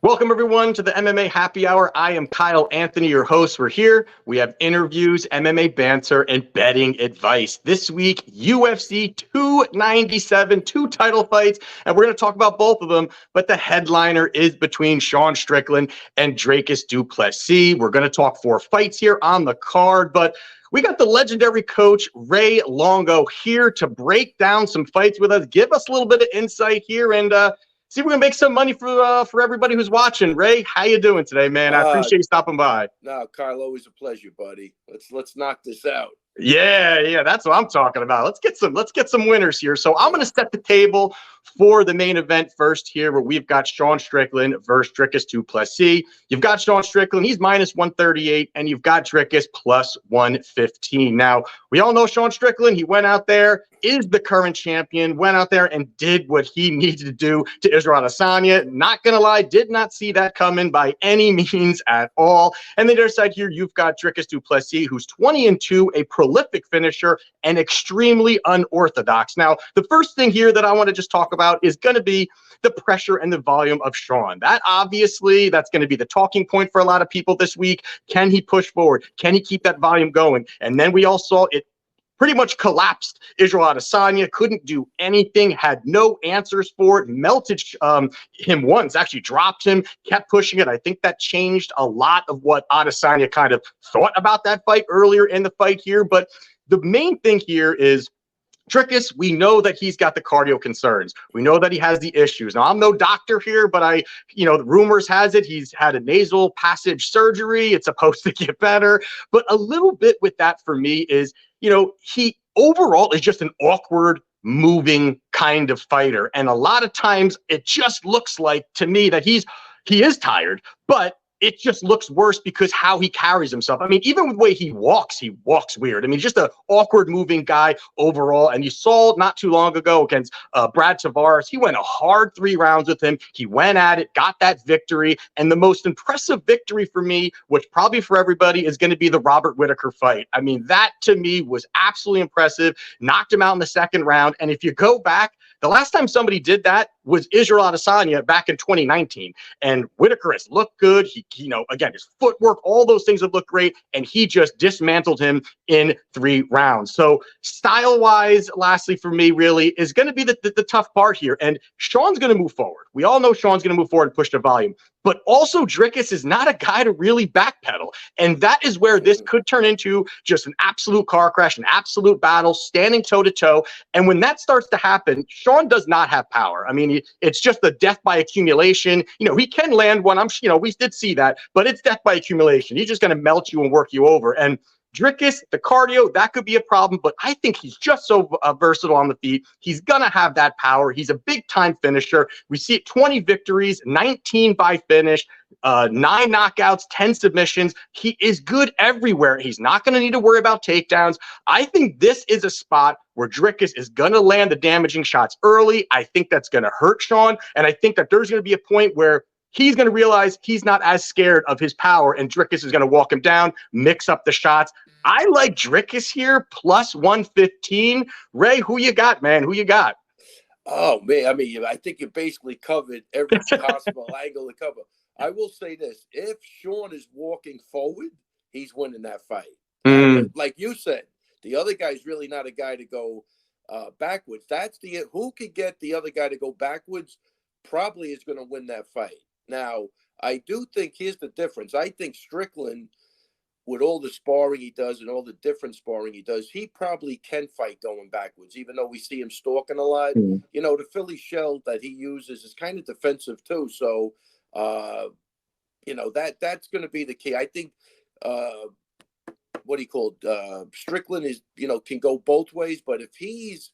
Welcome, everyone, to the MMA Happy Hour. I am Kyle Anthony, your host. We're here. We have interviews, MMA banter, and betting advice. This week, UFC 297, two title fights, and we're going to talk about both of them. But the headliner is between Sean Strickland and Dricus du Plessis. We're going to talk 4 fights here on the card, but we got the legendary coach, Ray Longo, here to break down some fights with us, give us a little bit of insight here, and see if we can make some money for everybody who's watching. Ray, how you doing today, man? I appreciate you stopping by. No, Kyle, always a pleasure, buddy. Let's knock this out. Yeah, that's what I'm talking about. Let's get some winners here. So I'm going to set the table for the main event first here, where we've got Sean Strickland versus Dricus du Plessis. You've got Sean Strickland, he's minus 138, and you've got Dricus plus 115. Now, we all know Sean Strickland. He went out there, is the current champion, went out there and did what he needed to do to Israel Adesanya. Not going to lie, did not see that coming by any means at all. And the other side here, you've got Dricus du Plessis, who's 20-2, a prolific finisher and extremely unorthodox. Now, the first thing here that I want to just talk about is going to be the pressure and the volume of Sean. That's going to be the talking point for a lot of people this week. Can he push forward? Can he keep that volume going? And then we all saw it pretty much collapsed. Israel Adesanya couldn't do anything, had no answers for it, melted him once, actually dropped him, kept pushing it. I think that changed a lot of what Adesanya kind of thought about that fight earlier in the fight here. But the main thing here is Dricus, we know that he's got the cardio concerns. We know that he has the issues. Now, I'm no doctor here, but the rumors has it he's had a nasal passage surgery. It's supposed to get better. But a little bit with that for me is, he overall is just an awkward, moving kind of fighter. And a lot of times it just looks like to me that he is tired, but it just looks worse because how he carries himself. I mean, even with the way he walks weird. I mean, just an awkward moving guy overall. And you saw not too long ago against Brad Tavares, he went a hard 3 rounds with him. He went at it, got that victory. And the most impressive victory for me, which probably for everybody, is going to be the Robert Whittaker fight. I mean, that to me was absolutely impressive. Knocked him out in the 2nd round. And if you go back, the last time somebody did that was Israel Adesanya back in 2019. And Whittaker has looked good. He again, his footwork, all those things have looked great. And he just dismantled him in 3 rounds. So style-wise, lastly for me, really, is going to be the tough part here. And Sean's going to move forward. We all know Sean's going to move forward and push the volume. But also, Dricus is not a guy to really backpedal. And that is where this could turn into just an absolute car crash, an absolute battle, standing toe-to-toe. And when that starts to happen, Sean does not have power. I mean, it's just the death by accumulation. He can land one. We did see that, but it's death by accumulation. He's just going to melt you and work you over. And Dricus, the cardio, that could be a problem, but I think he's just so versatile on the feet. He's going to have that power. He's a big-time finisher. We see it, 20 victories, 19 by finish, 9 knockouts, 10 submissions. He is good everywhere. He's not going to need to worry about takedowns. I think this is a spot where Dricus is going to land the damaging shots early. I think that's going to hurt Sean, and I think that there's going to be a point where he's going to realize he's not as scared of his power, and Dricus is going to walk him down, mix up the shots. I like Dricus here, plus 115. Ray, who you got, man? Who you got? Oh, man. I mean, I think you basically covered every possible angle to cover. I will say this. If Sean is walking forward, he's winning that fight. Like you said, the other guy's really not a guy to go backwards. Who could get the other guy to go backwards probably is going to win that fight. Now, I do think here's the difference. I think Strickland, with all the sparring he does and all the different sparring he does, he probably can fight going backwards, even though we see him stalking a lot. The Philly shell that he uses is kind of defensive too. So, that's going to be the key. I think Strickland is, can go both ways, but if he's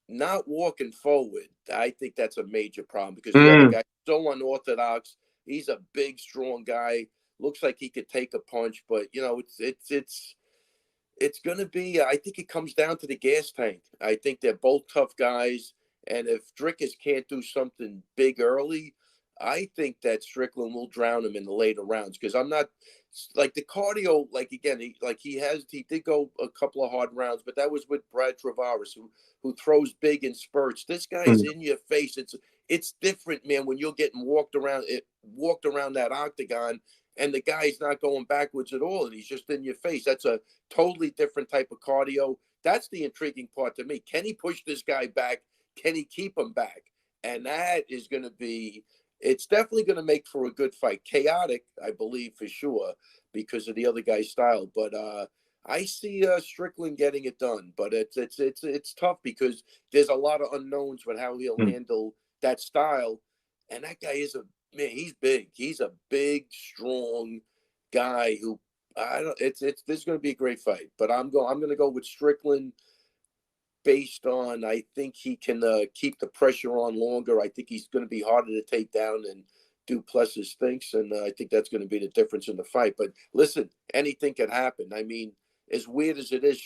not walking forward, I think that's a major problem because the other guy's so unorthodox. He's a big, strong guy. Looks like he could take a punch, but it's going to be. I think it comes down to the gas tank. I think they're both tough guys, and if Dricus can't do something big early, I think that Strickland will drown him in the later rounds because I'm not like the cardio. Like again, he did go a couple of hard rounds, but that was with Brad Tavares, who throws big in spurts. This guy is in your face. it's different, man, when you're getting walked around that octagon and the guy's not going backwards at all and he's just in your face. That's a totally different type of cardio. That's the intriguing part to me. Can he push this guy back? Can he keep him back? And that is going to be, it's definitely going to make for a good fight. Chaotic, I believe, for sure, because of the other guy's style. But I see Strickland getting it done. But it's tough because there's a lot of unknowns with how he'll handle that style. And that guy is he's big. He's a big, strong guy who this is going to be a great fight. But I'm going to go with Strickland based on, I think he can keep the pressure on longer. I think he's going to be harder to take down than Plessis thinks, and I think that's going to be the difference in the fight. But listen, anything can happen. I mean, as weird as it is,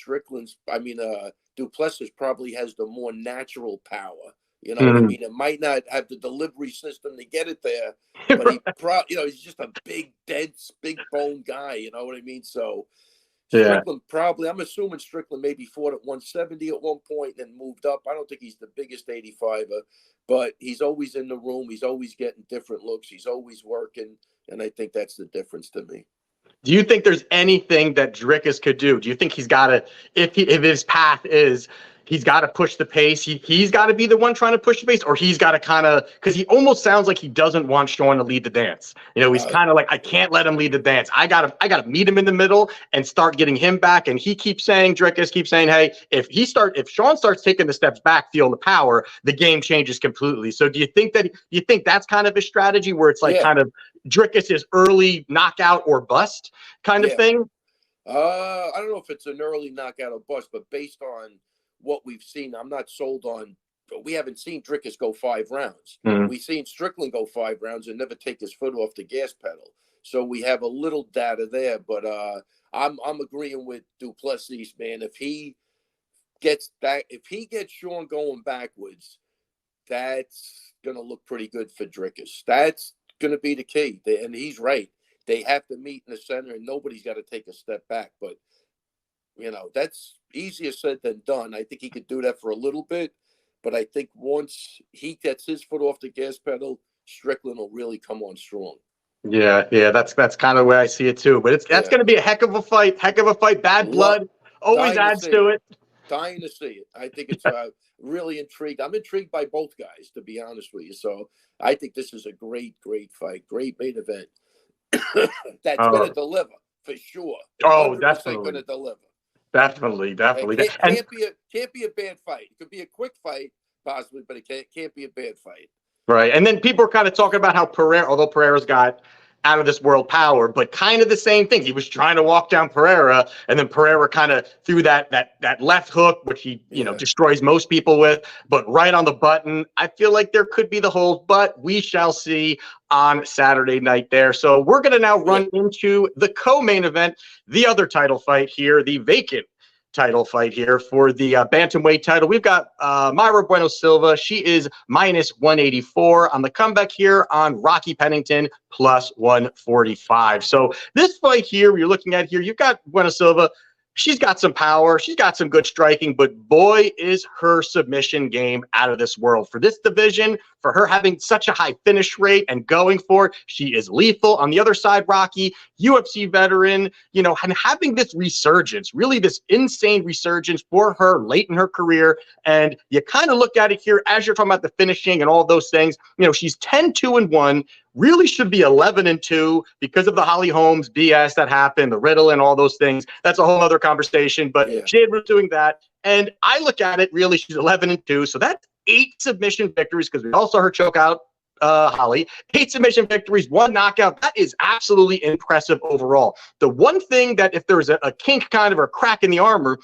Plessis probably has the more natural power. You know what I mean? It might not have the delivery system to get it there, but he's just a big, dense, big bone guy. You know what I mean? So Strickland probably, I'm assuming Strickland maybe fought at 170 at one point and moved up. I don't think he's the biggest 85er, but he's always in the room. He's always getting different looks. He's always working. And I think that's the difference to me. Do you think there's anything that Dricus could do? Do you think he's got to, if his path is, he's got to push the pace, he's got to be the one trying to push the pace, or he's got to kind of, because he almost sounds like he doesn't want Sean to lead the dance. You know, he's kind of like, I can't let him lead the dance. I gotta meet him in the middle and start getting him back. And he keeps saying, Dricus keeps saying, hey, if Sean starts taking the steps back, feeling the power, the game changes completely. So do you think that's kind of a strategy where it's like kind of Dricus is early knockout or bust kind of thing? I don't know if it's an early knockout or bust, but based on what we've seen, I'm not sold on. We haven't seen Dricus go 5 rounds. We've seen Strickland go 5 rounds and never take his foot off the gas pedal. So we have a little data there, but I'm agreeing with Plessis, man. If he gets Sean going backwards, that's gonna look pretty good for Dricus. That's gonna be the key. And he's right. They have to meet in the center, and nobody's got to take a step back. But that's easier said than done. I think he could do that for a little bit, but I think once he gets his foot off the gas pedal, Strickland will really come on strong. Yeah, that's kind of where I see it too. But that's going to be a heck of a fight. Bad blood always adds to it. Dying to see it. I think it's really intrigued. I'm intrigued by both guys, to be honest with you. So I think this is a great, great fight, great main event. That's going to deliver for sure. Oh, definitely going to deliver. Definitely. It can't be a bad fight. It could be a quick fight, possibly, but it can't be a bad fight. Right. And then people are kind of talking about how although Pereira's got out of this world power, but kind of the same thing. He was trying to walk down Pereira, and then Pereira kind of threw that left hook, which he destroys most people with, but right on the button. I feel like there could be the holes, but we shall see on Saturday night there. So we're going to now run into the co-main event, the other title fight here, the vacant title fight here for the bantamweight title. We've got Mayra Bueno Silva. She is -184 on the comeback here on Rocky Pennington +145. So this fight here, you're looking at here, you've got Bueno Silva. She's got some power. She's got some good striking, but boy, is her submission game out of this world. For this division, for her having such a high finish rate and going for it, she is lethal. On the other side, Rocky, UFC veteran, and having this resurgence, really this insane resurgence for her late in her career. And you kind of look at it here as you're talking about the finishing and all those things. She's 10-2-1. Really should be 11-2 because of the Holly Holmes BS that happened, the Riddle and all those things. That's a whole other conversation, but she was doing that. And I look at it, really, she's 11-2. So that's 8 submission victories, because we all saw her choke out Holly. 8 submission victories, 1 knockout. That is absolutely impressive overall. The one thing that if there's a kink kind of or a crack in the armor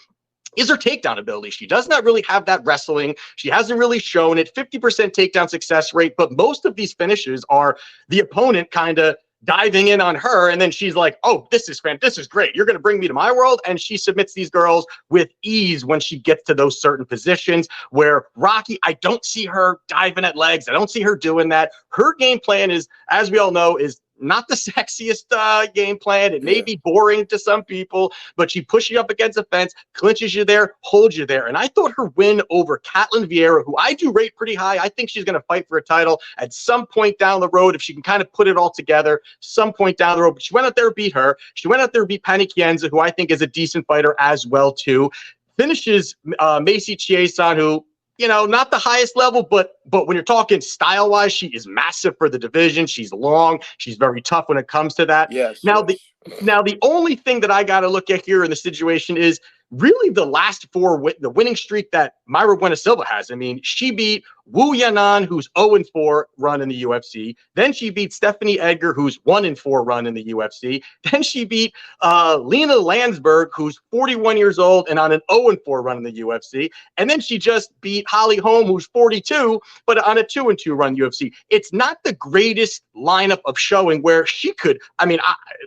is her takedown ability. She does not really have that wrestling. She hasn't really shown it. 50% takedown success rate, but most of these finishes are the opponent kind of diving in on her, and then she's like, oh, this is fantastic. This is great. You're going to bring me to my world. And she submits these girls with ease when she gets to those certain positions where Rocky, I don't see her diving at legs. I don't see her doing that. Her game plan is, as we all know, is not the sexiest game plan. It may be boring to some people, but she pushes you up against the fence, clinches you there, holds you there. And I thought her win over Catlin Vieira, who I do rate pretty high, I think she's going to fight for a title at some point down the road if she can kind of put it all together, some point down the road. But she went out there and beat her. She went out there and beat Penny Chienza, who I think is a decent fighter as well, too. Finishes Macy Chiasson, who, not the highest level, but when you're talking style-wise, she is massive for the division. She's long. She's very tough when it comes to that. Yes. Now, the only thing that I got to look at here in the situation is really the last four, the winning streak that Mayra Bueno Silva has. I mean, she beat Wu Yanan, who's 0-4 run in the UFC. Then she beat Stephanie Edgar, who's 1-4 run in the UFC. Then she beat Lena Landsberg, who's 41 years old and on an 0-4 run in the UFC. And then she just beat Holly Holm, who's 42, but on a 2-2 run in the UFC. It's not the greatest lineup of showing where she could,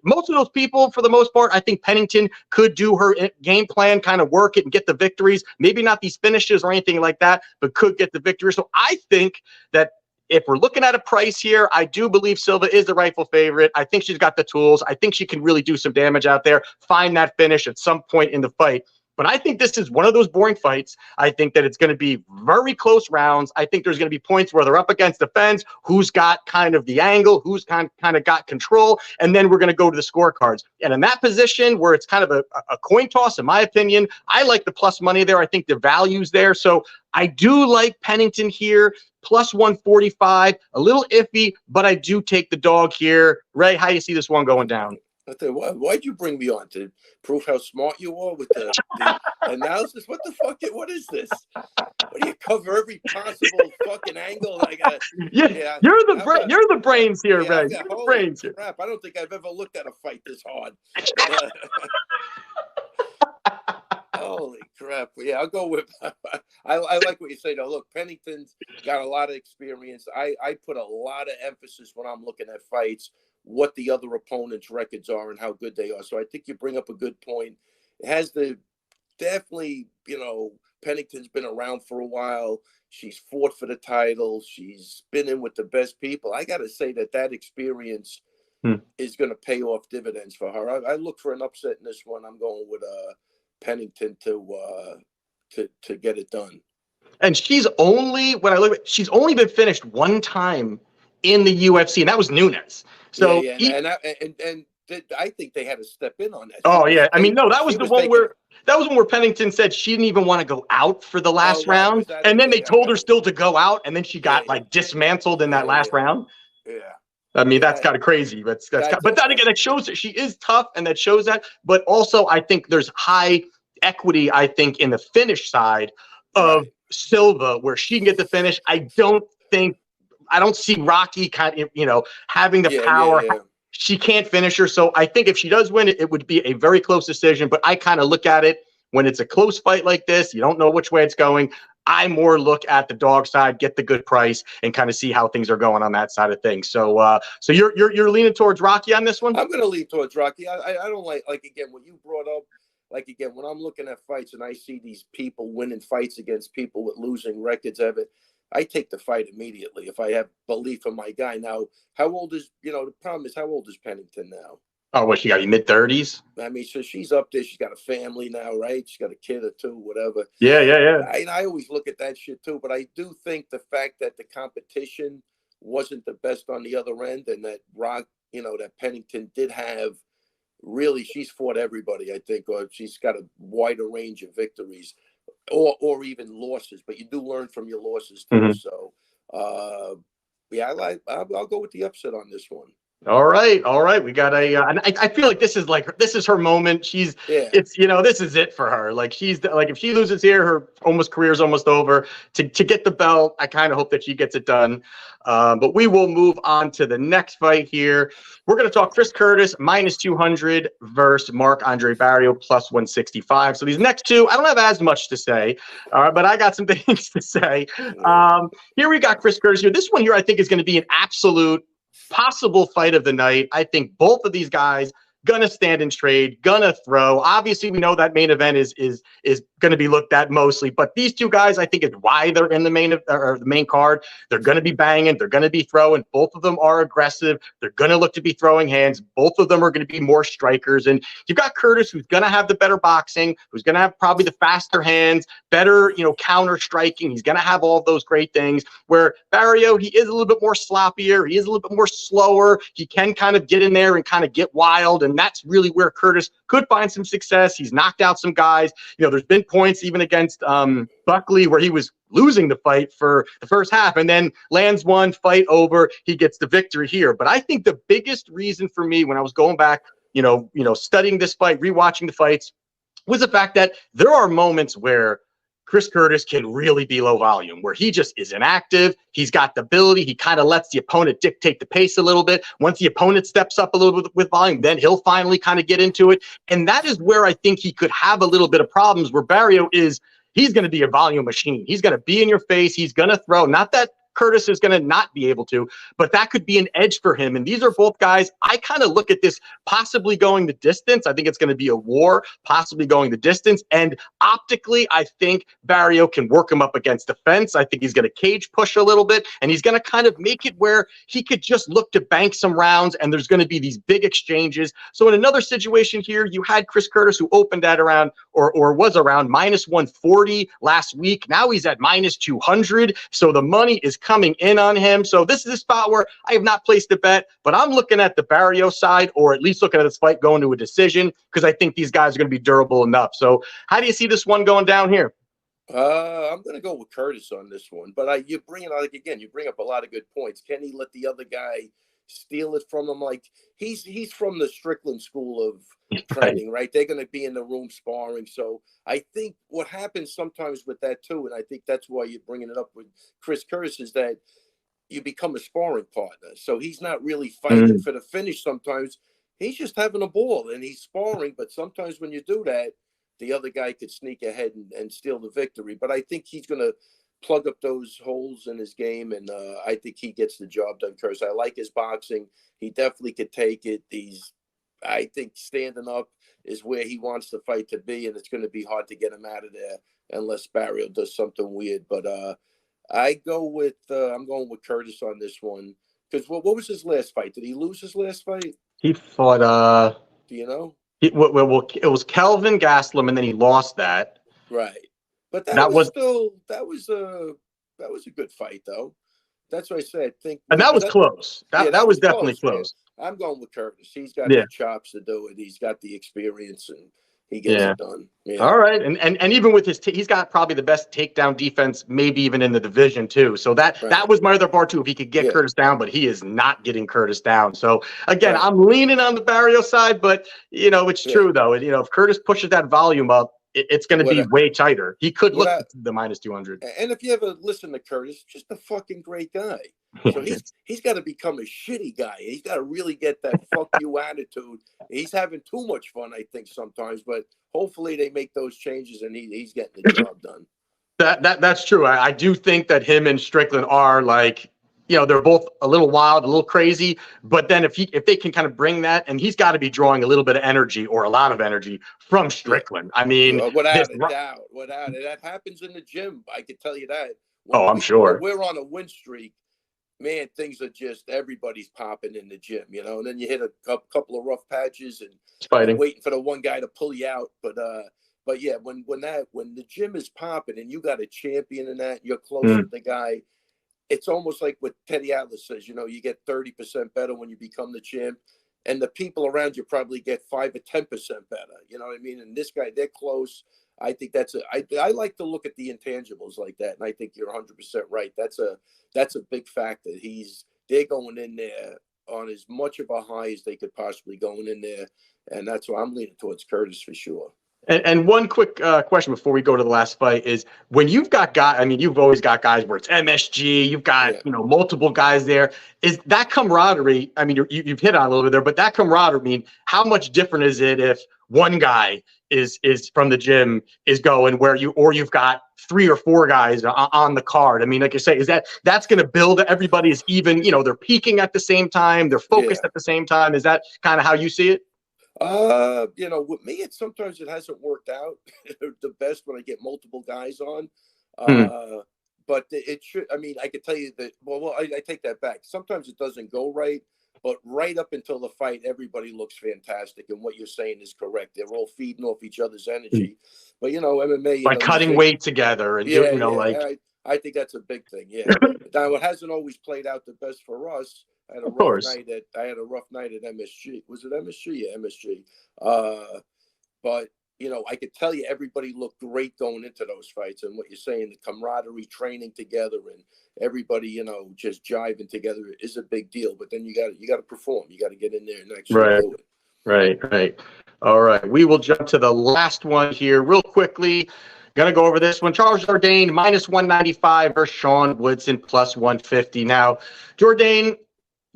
most of those people, for the most part, I think Pennington could do her game plan, kind of work it and get the victories. Maybe not these finishes or anything like that, but could get the victory. So I think that if we're looking at a price here, I do believe Silva is the rightful favorite. I think she's got the tools. I think she can really do some damage out there, find that finish at some point in the fight. But I think this is one of those boring fights. I think that it's going to be very close rounds. I think there's going to be points where they're up against the fence, who's got kind of the angle, who's kind of got control, and then we're going to go to the scorecards. And in that position where it's kind of a coin toss, in my opinion, I like the plus money there. I think the value's there. So I do like Pennington here, plus 145, a little iffy, but I do take the dog here. Ray, how do you see this one going down? Why'd you bring me on? To prove how smart you are with the analysis? What the fuck? What is this? What do you cover every possible fucking angle? You're the brains here, Ray. You're the brains here. Crap, I don't think I've ever looked at a fight this hard. Holy crap. Yeah, I'll go with I like what you say though. Look, Pennington's got a lot of experience. I put a lot of emphasis when I'm looking at fights, what the other opponents' records are and how good they are. So I think you bring up a good point. It has definitely, Pennington's been around for a while. She's fought for the title. She's been in with the best people. I got to say that experience is going to pay off dividends for her. I look for an upset in this one. I'm going with Pennington to get it done. And she's only been finished one time in the UFC, and that was Nunes. So and I think they had to step in on that. Oh yeah, that was the one where Pennington said she didn't even want to go out for the last round, and then they told her still to go out, and then she got dismantled in that last round. Yeah. That's kind of crazy, but then again, it shows that she is tough, and that shows that. But also, I think there's high equity, I think, in the finish side of Silva, where she can get the finish. I don't see Rocky having the power. Yeah. She can't finish her. So I think if she does win it, it would be a very close decision. But I kind of look at it when it's a close fight like this, you don't know which way it's going. I more look at the dog side, get the good price, and kind of see how things are going on that side of things. So you're leaning towards Rocky on this one? I'm going to lean towards Rocky. I don't like again, what you brought up, again, when I'm looking at fights and I see these people winning fights against people with losing records of it, I take the fight immediately if I have belief in my guy. Now, how old is, the problem is, how old is Pennington now? Oh, what, she got mid-30s? So she's up there. She's got a family now, right? She's got a kid or two, whatever. Yeah. I always look at that shit too, but I do think the fact that the competition wasn't the best on the other end, and that that Pennington did have, really, she's fought everybody, I think, or she's got a wider range of victories. Or even losses, but you do learn from your losses too. Mm-hmm. So, I'll go with the upset on this one. All right. We got I feel like this is her moment. This is it for her. If she loses here, her career is almost over. To get the belt, I kind of hope that she gets it done. But we will move on to the next fight here. We're going to talk Chris Curtis minus 200 versus Marc-Andre Barriault plus 165. So these next two, I don't have as much to say, but I got some things to say. Here we got Chris Curtis here. This one here I think is going to be an absolute possible fight of the night. I think both of these guys gonna stand and trade, gonna throw. Obviously, we know that main event is going to be looked at mostly. But these two guys, I think, is why they're in the main card. They're going to be banging. They're going to be throwing. Both of them are aggressive. They're going to look to be throwing hands. Both of them are going to be more strikers. And you've got Curtis, who's going to have the better boxing, who's going to have probably the faster hands, better, counter striking. He's going to have all of those great things. Where Barriault, he is a little bit more sloppier. He is a little bit more slower. He can kind of get in there and kind of get wild. And that's really where Curtis could find some success. He's knocked out some guys. There's been points even against Buckley where he was losing the fight for the first half and then lands one, fight over. He gets the victory here. But I think the biggest reason for me when I was going back, studying this fight, rewatching the fights, was the fact that there are moments where Chris Curtis can really be low volume, where he just is inactive. He's got the ability. He kind of lets the opponent dictate the pace a little bit. Once the opponent steps up a little bit with volume, then he'll finally kind of get into it. And that is where I think he could have a little bit of problems, where Barriault he's going to be a volume machine. He's going to be in your face. He's going to throw. Not that Curtis is going to not be able to, but that could be an edge for him. And these are both guys, I kind of look at this possibly going the distance. I think it's going to be a war, possibly going the distance. And optically, I think Barriault can work him up against the fence. I think he's going to cage push a little bit, and he's going to kind of make it where he could just look to bank some rounds, and there's going to be these big exchanges. So in another situation here, you had Chris Curtis, who opened at around or was around -140 last week. Now he's at -200. So the money is coming in on him. So this is a spot where I have not placed a bet, but I'm looking at the Barriault side, or at least looking at this fight going to a decision, because I think these guys are going to be durable enough. So how do you see this one going down here? I'm going to go with Curtis on this one, but you bring up a lot of good points. Can he let the other guy steal it from him? Like he's from the Strickland school of training, right? They're going to be in the room sparring. So I think what happens sometimes with that too, and I think that's why you're bringing it up with Chris Curtis, is that you become a sparring partner. So he's not really fighting for the finish. Sometimes he's just having a ball and he's sparring. But sometimes when you do that, the other guy could sneak ahead and steal the victory. But I think he's going to plug up those holes in his game, and I think he gets the job done. Curtis, I like his boxing. He definitely could take it. I think standing up is where he wants the fight to be, and it's going to be hard to get him out of there unless Barriault does something weird. But I'm going with Curtis on this one, because what was his last fight? Did he lose his last fight? He fought. Do you know? It was Kelvin Gastelum, and then he lost that. Right, but that was a good fight though. That's what I said. I think, and that was close. That was definitely close. Man. I'm going with Curtis. He's got the chops to do it. He's got the experience, and he gets it done. Yeah. All right, and even with he's got probably the best takedown defense, maybe even in the division too. So that was my other bar too. If he could get Curtis down, but he is not getting Curtis down. So again, I'm leaning on the Barriault side, but it's true though. If Curtis pushes that volume up, it's going to be way tighter. He could look at the -200. And if you ever listen to Curtis, just a fucking great guy. So he's got to become a shitty guy. He's got to really get that fuck you attitude. He's having too much fun, I think, sometimes. But hopefully they make those changes and he's getting the job done. That's true. I do think that him and Strickland are like, they're both a little wild, a little crazy. But then if they can kind of bring that, and he's got to be drawing a little bit of energy or a lot of energy from Strickland. I mean, without a doubt. That happens in the gym. I can tell you that. I'm sure. When we're on a win streak, man, things are just, everybody's popping in the gym, and then you hit a couple of rough patches and waiting for the one guy to pull you out. But yeah, when the gym is popping and you got a champion in that, you're close with the guy. It's almost like what Teddy Atlas says, you get 30% better when you become the champ, and the people around you probably get 5 or 10% better. You know what I mean? And this guy, they're close. I think I like to look at the intangibles like that, and I think you're 100% right. That's a big factor. They're going in there on as much of a high as they could possibly going in there, and that's why I'm leaning towards Curtis for sure. And one quick question before we go to the last fight is, when you've got guys, I mean, you've always got guys where it's MSG, you've got, multiple guys there. Is that camaraderie, I mean, you've hit on a little bit there, but that camaraderie, I mean, how much different is it if one guy is from the gym is going where you've got 3 or 4 guys on the card? I mean, like you say, that's going to build everybody is even, they're peaking at the same time, they're focused at the same time. Is that kind of how you see it? With me, sometimes it hasn't worked out the best when I get multiple guys on. Hmm. But it should. I mean, I could tell you that. Well, I take that back. Sometimes it doesn't go right, but right up until the fight, everybody looks fantastic, and what you're saying is correct. They're all feeding off each other's energy. But MMA, By cutting weight together and yeah, like. I think that's a big thing. Yeah. Now it hasn't always played out the best for us. I had a Of rough course. night at MSG. Was it MSG? Yeah, MSG. But I could tell you everybody looked great going into those fights, and what you're saying, the camaraderie, training together, and everybody, just jiving together is a big deal. But then you got to perform. You got to get in there and actually do it. Right. All right. We will jump to the last one here real quickly. Gonna go over this one. Charles Jourdain minus 195 versus Sean Woodson plus 150. Now, Jourdain,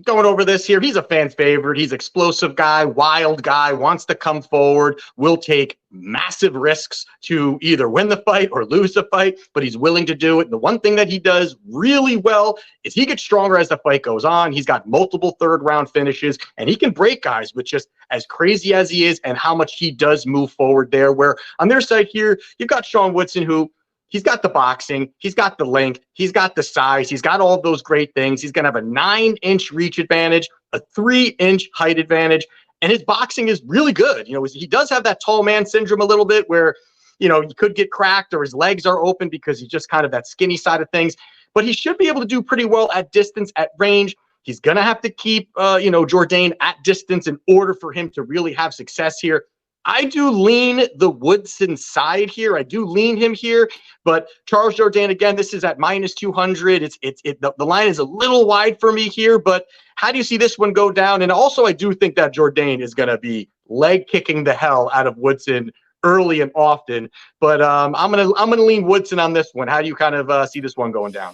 going over this here, he's a fan favorite. He's explosive guy, wild guy, wants to come forward, will take massive risks to either win the fight or lose the fight, but he's willing to do it. And the one thing that he does really well is he gets stronger as the fight goes on. He's got multiple third-round finishes, and he can break guys with just as crazy as he is and how much he does move forward there. Where on their side here, you've got Sean Woodson, who he's got the boxing, he's got the length, he's got the size, he's got all of those great things. He's going to have a 9-inch reach advantage, a 3-inch height advantage, and his boxing is really good. He does have that tall man syndrome a little bit where, he could get cracked or his legs are open because he's just kind of that skinny side of things. But he should be able to do pretty well at distance, at range. He's going to have to keep, Jourdain at distance in order for him to really have success here. I do lean the Woodson side here. I do lean him here, but Charles Jourdain, again, this is at minus 200. The line is a little wide for me here, but how do you see this one go down? And also, I do think that Jourdain is going to be leg kicking the hell out of Woodson early and often, but I'm gonna lean Woodson on this one. How do you kind of see this one going down?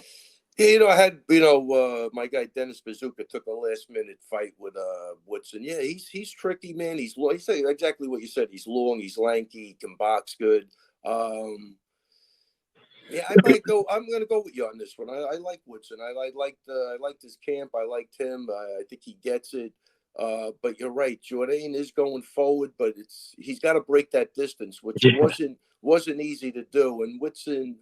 Yeah, I had, my guy Dennis Bazooka took a last-minute fight with Woodson. Yeah, he's tricky, man. He's exactly what you said. He's long, he's lanky, he can box good. Yeah, I'm gonna go with you on this one. I like Woodson. I liked his camp. I liked him. I think he gets it. But you're right. Jourdain is going forward, but he's got to break that distance, which wasn't easy to do. And Woodson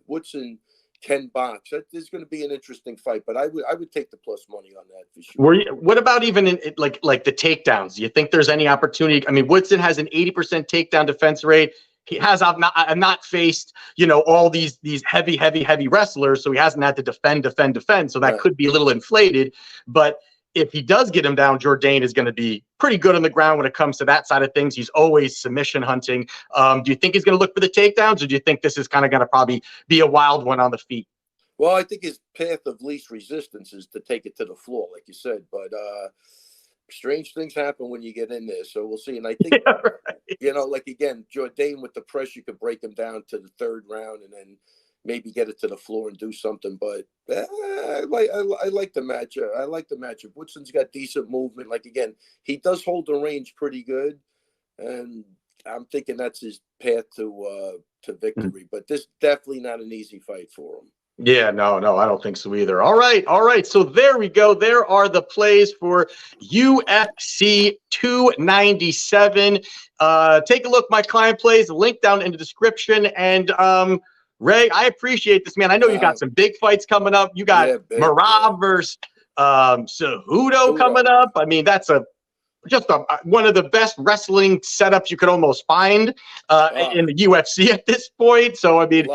can box. That is going to be an interesting fight, but I would take the plus money on that for sure. What about even in like the takedowns? Do you think there's any opportunity? I mean, Woodson has an 80% takedown defense rate. He has not faced, all these heavy wrestlers, so he hasn't had to defend. So that could be a little inflated. But if he does get him down, Jourdain is going to be pretty good on the ground when it comes to that side of things. He's always submission hunting. Do you think he's going to look for the takedowns, or do you think this is kind of going to probably be a wild one on the feet? Well, I think his path of least resistance is to take it to the floor, like you said. But strange things happen when you get in there, so we'll see. And I think, like again, Jourdain with the pressure could break him down to the third round, and then maybe get it to the floor and do something. But I like the matchup. I like the matchup. Woodson's got decent movement. Like again, he does hold the range pretty good, and I'm thinking that's his path to victory. But this definitely not an easy fight for him. Yeah, no, I don't think so either. All right. So there we go. There are the plays for UFC 297. Take a look. My client plays. Link down in the description. And Ray, I appreciate this, man. I know you got some big fights coming up. You got Merab versus Cejudo coming up. I mean, that's one of the best wrestling setups you could almost find in the UFC at this point. So, I mean,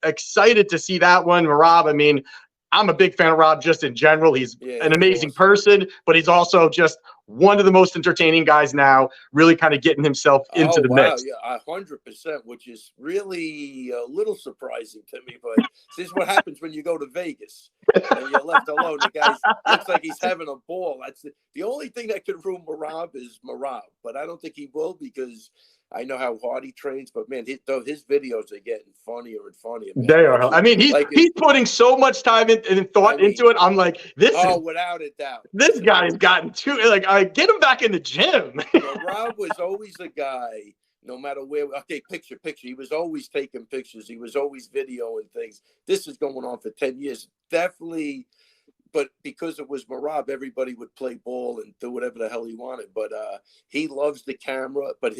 excited to see that one. Merab, I mean, I'm a big fan of Rob just in general. He's an amazing person, but he's also just one of the most entertaining guys now, really kind of getting himself into the mix. Yeah, 100%, which is really a little surprising to me. But this is what happens when you go to Vegas and you're left alone. The guy looks like he's having a ball. That's the only thing that could ruin Merab is Merab, but I don't think he will because I know how hard he trains, but man, his videos are getting funnier and funnier. Man. They are. I mean, he's putting so much time and thought into it. I'm like, without a doubt, this guy's gotten too get him back in the gym. Rob was always a guy, no matter where. Okay, picture. He was always taking pictures. He was always videoing things. This is going on for 10 years. Definitely but because it was Marab, everybody would play ball and do whatever the hell he wanted. But he loves the camera. But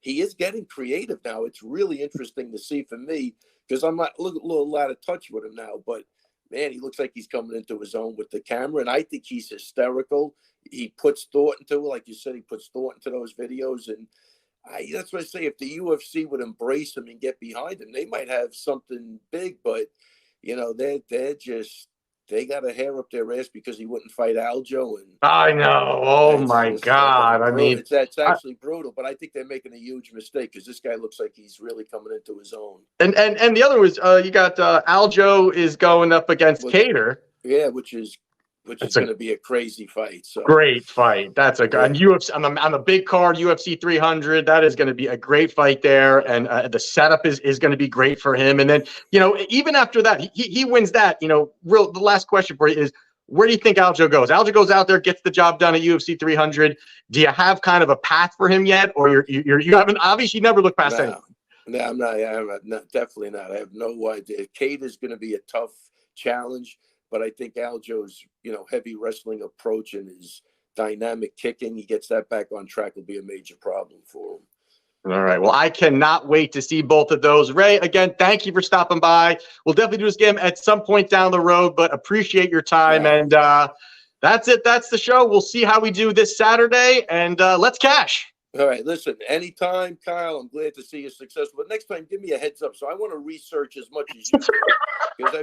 he is getting creative now. It's really interesting to see for me because I'm not a little out of touch with him now. But man, he looks like he's coming into his own with the camera, and I think he's hysterical. He puts thought into it, like you said. He puts thought into those videos, and that's what I say. If the UFC would embrace him and get behind him, they might have something big. But you know, they got a hair up their ass because he wouldn't fight Aljo. And I know. Oh my God. I mean, it's actually brutal, but I think they're making a huge mistake because this guy looks like he's really coming into his own. And the other was you got Aljo is going up against Cater. Yeah, which is going to be a crazy fight. So great fight. That's a good UFC on the big card, UFC 300. That is going to be a great fight there, and the setup is going to be great for him. And then even after that, he wins that. The last question for you is, where do you think Aljo goes? Aljo goes out there, gets the job done at UFC 300. Do you have kind of a path for him yet, or you haven't? Obviously, you never look past anything. No, I'm not. Definitely not. I have no idea. Kate is going to be a tough challenge. But I think Aljo's, heavy wrestling approach and his dynamic kicking, he gets that back on track, will be a major problem for him. All right. Well, I cannot wait to see both of those. Ray, again, thank you for stopping by. We'll definitely do this game at some point down the road, but appreciate your time. Yeah. And that's it. That's the show. We'll see how we do this Saturday, and let's cash. All right. Listen, anytime, Kyle, I'm glad to see you successful. But next time, give me a heads up. So I want to research as much as you do. Because,